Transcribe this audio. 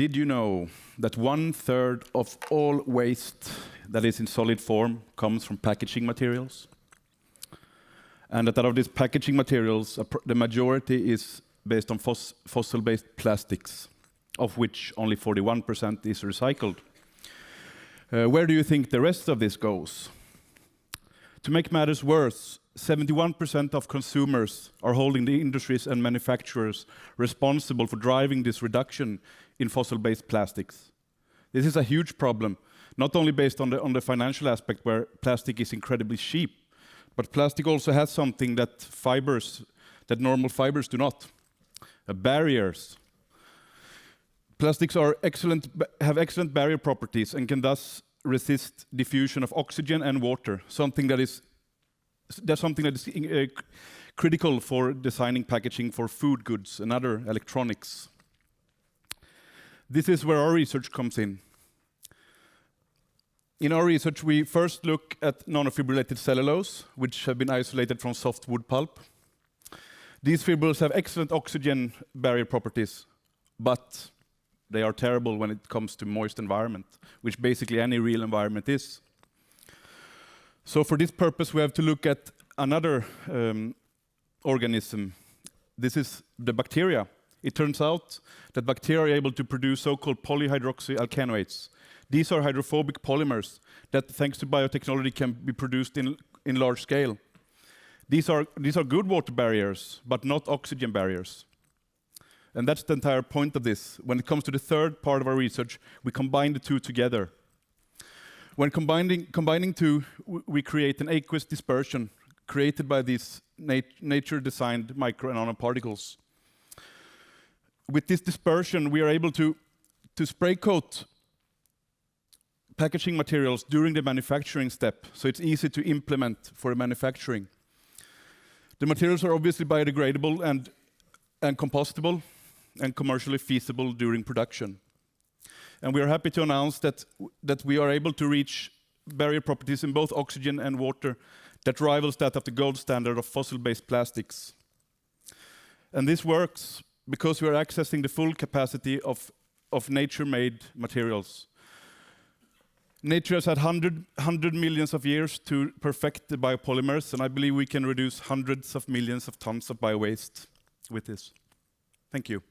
Did you know that 1/3 of all waste that is in solid form comes from packaging materials? And that out of these packaging materials, the majority is based on fossil-based plastics, of which only 41% is recycled. Where do you think the rest of this goes? To make matters worse, 71% of consumers are holding the industries and manufacturers responsible for driving this reduction in fossil-based plastics. This is a huge problem, not only based on the financial aspect where plastic is incredibly cheap, but plastic also has something that normal fibers do not. Barriers. Plastics have excellent barrier properties and can thus resist diffusion of oxygen and water, something that is critical for designing packaging for food goods and other electronics. This is where our research comes in. In our research, we first look at nanofibrillated cellulose, which have been isolated from softwood pulp. These fibrils have excellent oxygen barrier properties, but they are terrible when it comes to moist environment, which basically any real environment is. So for this purpose, we have to look at another organism. This is the bacteria. It turns out that bacteria are able to produce so-called polyhydroxyalkanoates. These are hydrophobic polymers that, thanks to biotechnology, can be produced in large scale. These are good water barriers, but not oxygen barriers. And that's the entire point of this. When it comes to the third part of our research, we combine the two together. When combining two, we create an aqueous dispersion created by these nature-designed micro and nanoparticles. With this dispersion, we are able to spray coat packaging materials during the manufacturing step, so it's easy to implement for manufacturing. The materials are obviously biodegradable and compostable and commercially feasible during production. And we are happy to announce that we are able to reach barrier properties in both oxygen and water that rivals that of the gold standard of fossil-based plastics. And this works because we are accessing the full capacity of nature-made materials. Nature has had 100 millions of years to perfect the biopolymers, and I believe we can reduce hundreds of millions of tons of bio-waste with this. Thank you.